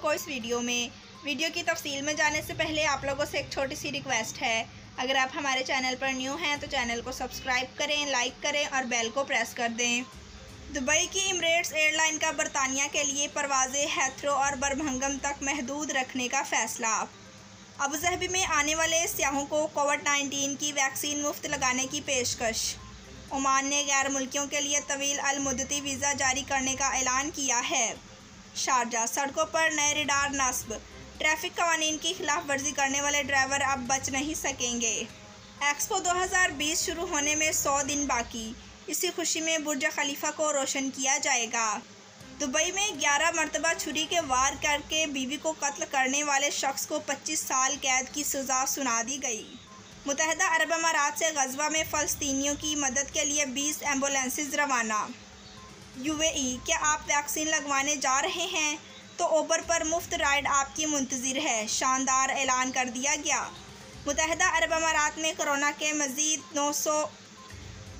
आपको इस वीडियो की तफसील में जाने से पहले आप लोगों से एक छोटी सी रिक्वेस्ट है। अगर आप हमारे चैनल पर न्यू हैं तो चैनल को सब्सक्राइब करें, लाइक करें और बेल को प्रेस कर दें। दुबई की एमिरेट्स एयरलाइन का बरतानिया के लिए परवाज़ें हेथ्रो और बर्मिंघम तक महदूद रखने का फ़ैसला। अबूधाबी में आने वाले सियाहों को कोविड-19 की वैक्सीन मुफ्त लगाने की पेशकश। ओमान ने गैर मुल्कियों के लिए तवील अल मुद्दती वीज़ा जारी करने का ऐलान किया है। शारजा, सड़कों पर नए रडार नस्ब, ट्रैफिक कवानीन की खिलाफ वर्जी करने वाले ड्राइवर अब बच नहीं सकेंगे। एक्सपो 2020 शुरू होने में 100 दिन बाकी, इसी खुशी में बुर्ज खलीफा को रोशन किया जाएगा। दुबई में 11 मरतबा छुरी के वार करके बीवी को कत्ल करने वाले शख्स को 25 साल कैद की सज़ा सुना दी गई। मुत्तहिदा अरब अमारात से गज़वा में फ़लस्तीनियों की मदद के लिए 20 एम्बुलेंसेस रवाना। यूएई, क्या आप वैक्सीन लगवाने जा रहे हैं तो ओबर पर मुफ्त राइड आपकी मुंतज़िर है, शानदार ऐलान कर दिया गया। मुत्तहिदा अरब अमारात में कोरोना के मज़ीद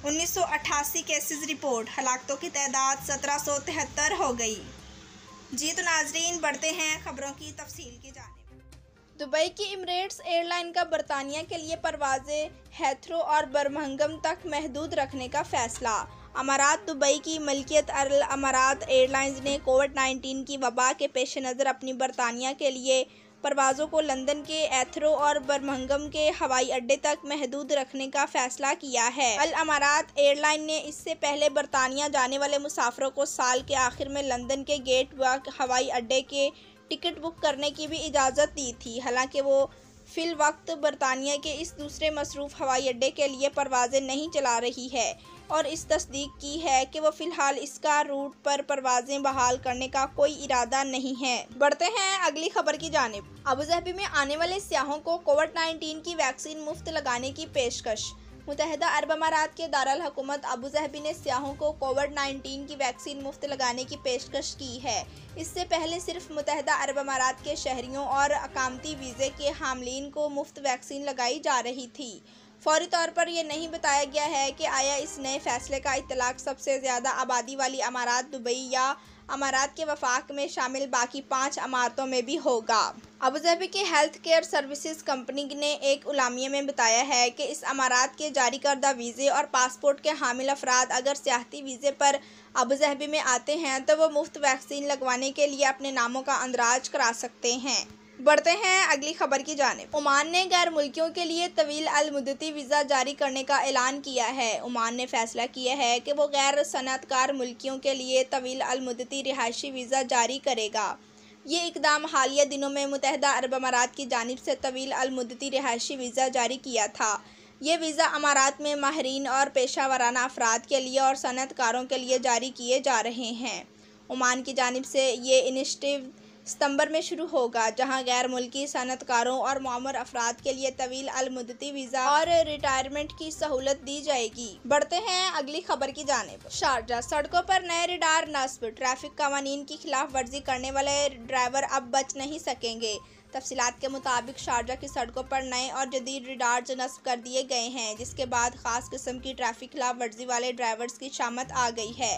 1988 केसेस रिपोर्ट, हलाकतों की तादाद 1773 हो गई। जी तो नाजरीन, बढ़ते हैं ख़बरों की तफसील की जानिब। दुबई की एमिरेट्स एयरलाइन का बरतानिया के लिए परवाज़ें हेथ्रो और बर्मिंघम तक महदूद रखने का फ़ैसला। अमारात दुबई की मलकियत अल अमारात एयरलाइंस ने कोविड-19 की वबा के पेश नज़र अपनी बरतानिया के लिए परवाज़ों को लंदन के हेथ्रो और बर्मिंघम के हवाई अड्डे तक महदूद रखने का फ़ैसला किया है। अल अमारात एयरलाइन ने इससे पहले बरतानिया जाने वाले मुसाफिरों को साल के आखिर में लंदन के गेटवे हवाई अड्डे के टिकट बुक करने की भी इजाज़त दी थी। हालांकि वो फ़िल वक्त बरतानिया के इस दूसरे मसरूफ़ हवाई अड्डे के लिए परवाज़ें नहीं चला रही है और इस तस्दीक की है कि वो फ़िलहाल इसका रूट पर परवाज़ें बहाल करने का कोई इरादा नहीं है। बढ़ते हैं अगली खबर की जानिब। अबूधाबी में आने वाले सियाहों को कोविड-19 की वैक्सीन मुफ्त लगाने की पेशकश। मुत्तहिदा अरब अमारात के दारुल हुकूमत अबूधाबी ने सियाहों को कोविड-19 की वैक्सीन मुफ्त लगाने की पेशकश की है। इससे पहले सिर्फ मुत्तहिदा अरब अमारात के शहरियों और अकामती वीज़े के हामलीन को मुफ्त वैक्सीन लगाई जा रही थी। फौरी तौर पर यह नहीं बताया गया है कि आया इस नए फैसले का इतलाक़ सबसे ज़्यादा आबादी वाली अमारात दुबई या अमारात के वफाक में शामिल बाकी 5 अमारतों में भी होगा। अबूधाबी की हेल्थ केयर सर्विसेज कंपनी ने एक उलामिया में बताया है कि इस अमारात के जारी करदा वीज़े और पासपोर्ट के हामिल अफराद अगर सियाहती वीज़े पर अबूधाबी में आते हैं तो वो मुफ्त वैक्सीन लगवाने के लिए अपने नामों का अंदराज करा सकते हैं। बढ़ते हैं अगली खबर की जानिब। ओमान ने गैर मुल्कियों के लिए तवील अल मुद्दती वीज़ा जारी करने का ऐलान किया है। ओमान ने फैसला किया है कि वो गैर सनअतकार मुल्कियों के लिए तवील अल मुद्दती रिहायशी वीज़ा जारी करेगा। ये इकदाम हालिया दिनों में मुत्तहिदा अरब अमारात की जानिब से तवील अल मुद्दती रिहायशी वीज़ा जारी किया था। ये वीज़ा अमारात में माहरीन और पेशा वराना अफराद के लिए और सनअतकारों के लिए जारी किए जा रहे हैं। ओमान की जानिब से ये इनिशिएटिव सितंबर में शुरू होगा, जहां गैर मुल्की सनअतकारों और मुअम्मर अफराद के लिए तवील अल मुद्दती वीज़ा और रिटायरमेंट की सहूलत दी जाएगी। बढ़ते हैं अगली खबर की जानिब। शारजा, सड़कों पर नए रडार नस्ब, ट्रैफिक कवानीन की खिलाफ वर्जी करने वाले ड्राइवर अब बच नहीं सकेंगे। तफसीलात के मुताबिक शारजा की सड़कों पर नए और जदीद रडार नस्ब कर दिए गए हैं, जिसके बाद ख़ास किस्म की ट्रैफिक खिलाफ वर्जी वाले ड्राइवर्स की शामत आ गई है।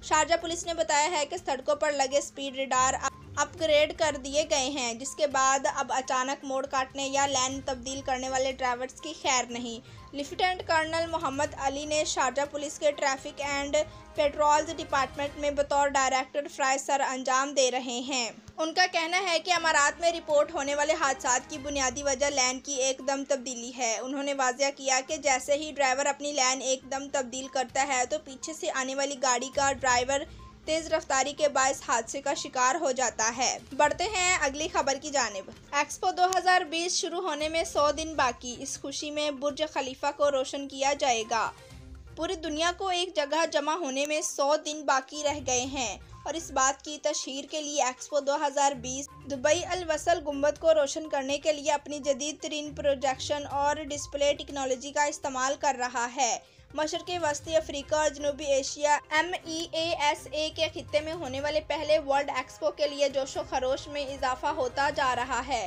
शारजा पुलिस ने बताया है कि सड़कों पर लगे स्पीड रडार अपग्रेड कर दिए गए हैं, जिसके बाद अब अचानक मोड़ काटने या लाइन तब्दील करने वाले ड्राइवर्स की खैर नहीं। लेफ्टिनेंट कर्नल मोहम्मद अली ने शारजा पुलिस के ट्रैफिक एंड पेट्रोल्स डिपार्टमेंट में बतौर डायरेक्टर फ्राई सर अंजाम दे रहे हैं। उनका कहना है कि अमारात में रिपोर्ट होने वाले हादसात की बुनियादी वजह लाइन की एकदम तब्दीली है। उन्होंने वाज़िया किया कि जैसे ही ड्राइवर अपनी लाइन एकदम तब्दील करता है तो पीछे से आने वाली गाड़ी का ड्राइवर तेज़ रफ्तारी के बायस हादसे का शिकार हो जाता है। बढ़ते हैं अगली खबर की जानिब। एक्सपो 2020 शुरू होने में 100 दिन बाकी, इस खुशी में बुर्ज खलीफा को रोशन किया जाएगा। पूरी दुनिया को एक जगह जमा होने में 100 दिन बाकी रह गए हैं और इस बात की तशहीर के लिए एक्सपो 2020 दुबई अल वसल गुंबद को रोशन करने के लिए अपनी जदीद तरीन प्रोजेक्शन और डिस्प्ले टेक्नोलॉजी का इस्तेमाल कर रहा है। मशरक़ी वस्ती अफ्रीका और जनूबी एशिया MEASA के खित्ते में होने वाले पहले वर्ल्ड एक्सपो के लिए जोशो खरोश में इजाफा होता जा रहा है।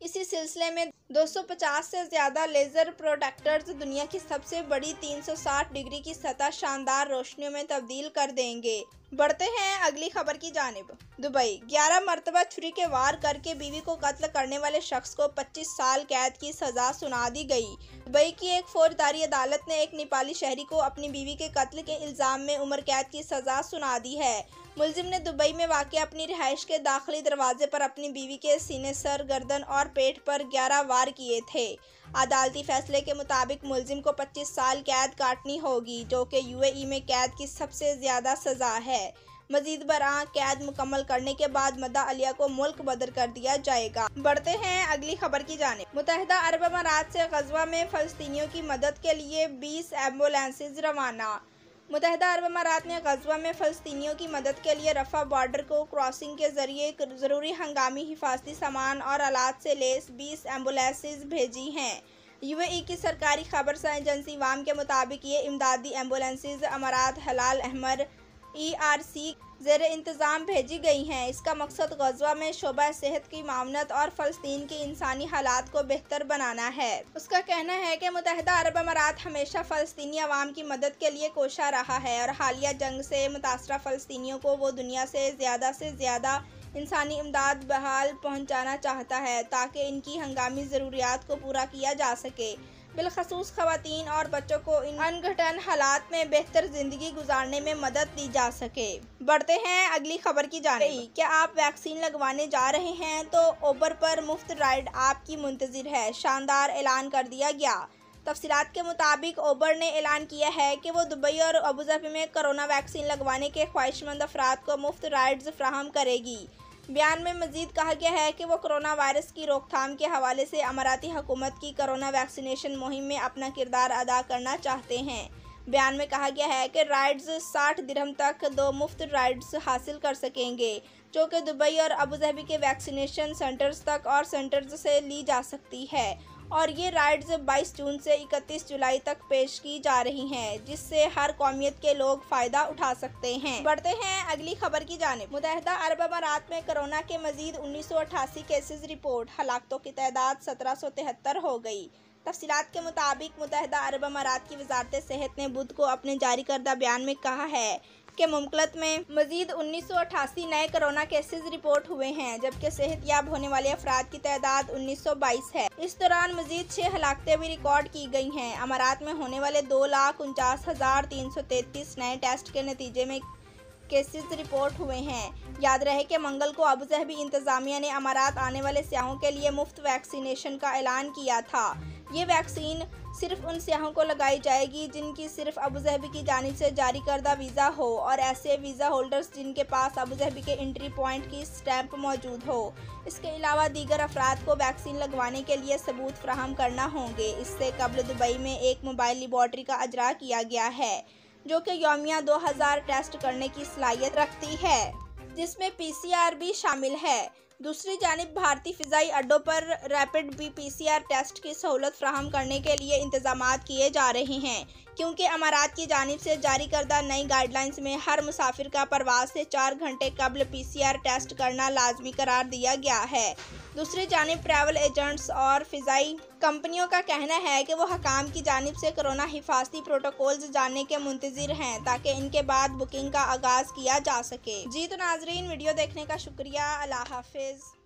इसी सिलसिले में 250 से ज़्यादा लेज़र प्रोटेक्टर्स दुनिया की सबसे बड़ी 360 डिग्री की सतह शानदार रोशनियों में तब्दील कर देंगे। बढ़ते हैं अगली खबर की जानिब। दुबई 11 मरतबा छुरी के वार करके बीवी को कत्ल करने वाले शख्स को 25 साल कैद की सजा सुना दी गई। दुबई की एक फौजदारी अदालत ने एक नेपाली शहरी को अपनी बीवी के कत्ल के इल्ज़ाम में उम्र कैद की सजा सुना दी है। मुलजिम ने दुबई में वाक़ अपनी रिहाइश के दाखिली दरवाजे पर अपनी बीवी के सीने, सर, गर्दन और पेट पर 11 वार किए थे। अदालती फैसले के मुताबिक मुलजिम को 25 साल कैद काटनी होगी, जो कि यूएई में कैद की सबसे ज़्यादा सज़ा है। मजीद बरां कैद मुकम्मल करने के बाद मदा अलिया को मुल्क बदर कर दिया जाएगा। बढ़ते हैं अगली खबर की जानिब। मुत्तहिदा अरब अमारात से गज़वा में फ़लस्तीनियों की मदद के लिए 20 एम्बुलेंसेज रवाना। मुत्तहिदा अरब अमारात ने गज़वा में फ़लस्तीनियों की मदद के लिए रफ़ा बॉर्डर को क्रॉसिंग के ज़रिए ज़रूरी हंगामी हिफाजती सामान और आलात से लैस 20 एम्बुलेंसेज भेजी हैं। यूएई की सरकारी खबर एजेंसी वाम के मुताबिक ये इमदादी एम्बुलेंसेज अमारात हलाल अहमर ERC ज़ेर इंतज़ाम भेजी गई हैं। इसका मकसद गज़वा में शोबा सेहत की मामनत और फ़लस्तीन के इंसानी हालात को बेहतर बनाना है। उसका कहना है कि मुत्तहिदा अरब अमारात हमेशा फ़लस्तीनी अवाम की मदद के लिए कोशा रहा है और हालिया जंग से मुतासरा फ़लस्तीनियों को वो दुनिया से ज़्यादा इंसानी इमदाद बहाल पहुँचाना चाहता है, ताकि इनकी हंगामी ज़रूरियात को पूरा किया जा सके। बिलखसूस ख़वातीन और बच्चों को इन अनघटन हालात में बेहतर ज़िंदगी गुजारने में मदद दी जा सके। बढ़ते हैं अगली खबर की जानिब। क्या आप वैक्सीन लगवाने जा रहे हैं तो उबर पर मुफ्त राइड आपकी मुंतज़िर है। शानदार ऐलान कर दिया गया। तफसीलात के मुताबिक उबर ने ऐलान किया है कि वो दुबई और अबूधाबी में कोरोना वैक्सीन लगवाने के ख्वाहिशमंद अफराद को मुफ्त राइड्स फ्राहम करेगी। बयान में मजीद कहा गया है कि वो कोरोना वायरस की रोकथाम के हवाले से अमाराती हुकूमत की कोरोना वैक्सीनेशन मुहिम में अपना किरदार अदा करना चाहते हैं। बयान में कहा गया है कि राइड्स 60 दिरहम तक 2 मुफ्त राइड्स हासिल कर सकेंगे, जो कि दुबई और अबूधाबी के वैक्सीनेशन सेंटर्स तक और सेंटर्स से ली जा सकती है, और ये राइड्स 22 जून से 31 जुलाई तक पेश की जा रही हैं, जिससे हर कौमियत के लोग फ़ायदा उठा सकते हैं। बढ़ते हैं अगली खबर की जानिब। मुत्तहिदा अरब अमारात में कोरोना के मजीद 1988 केसेस रिपोर्ट, हलाकतों की तादाद 1773 हो गई। तफसीलात के मुताबिक मुत्तहिदा अरब अमारात की वजारत सेहत ने बुध को अपने जारी करदा बयान में कहा है कि मुमलकत में मजीद 1988 नए कोरोना केसेस रिपोर्ट हुए हैं, जबकि सेहतयाब होने वाले अफराद की तादाद 1922 है। इस दौरान मजीद 6 हलाकतें भी रिकॉर्ड की गई हैं। अमारात में होने वाले 2,49,333 नए टेस्ट के नतीजे में केसेस रिपोर्ट हुए हैं। याद रहे कि मंगल को अबूधाबी इंतजामिया ने अमारात आने वाले सियाहों के लिए मुफ्त वैक्सीनेशन का ऐलान किया था। ये वैक्सीन सिर्फ उन सियाहों को लगाई जाएगी जिनकी सिर्फ अबूधाबी की जानिब से जारी करदा वीज़ा हो और ऐसे वीज़ा होल्डर्स जिनके पास अबूधाबी के एंट्री पॉइंट की स्टैंप मौजूद हो। इसके अलावा दीगर अफराद को वैक्सीन लगवाने के लिए सबूत फ्राहम करना होंगे। इससे कबल दुबई में एक मोबाइल लेबॉर्ट्री का अजरा किया गया है, जो कि यौमिया 2000 टेस्ट करने की सलाहियत रखती है, जिसमें PCR भी शामिल है। दूसरी जानिब भारतीय फ़िज़ाई अड्डों पर रैपिड PCR टेस्ट की सहूलत फ्राहम करने के लिए इंतजामात किए जा रहे हैं, क्योंकि अमारात की जानिब से जारी करदा नई गाइडलाइंस में हर मुसाफिर का परवाज़ से 4 घंटे कबल PCR टेस्ट करना लाजमी करार दिया गया है। दूसरी जानिब ट्रैवल एजेंट्स और फ़िज़ाई कंपनियों का कहना है कि वो हकाम की जानिब से कोरोना हिफाजती प्रोटोकॉल्स जानने के मुंतज़िर हैं, ताकि इनके बाद बुकिंग का आगाज़ किया जा सके। जी तो नाजरीन, वीडियो देखने का शुक्रिया। अल्लाह हाफिज़।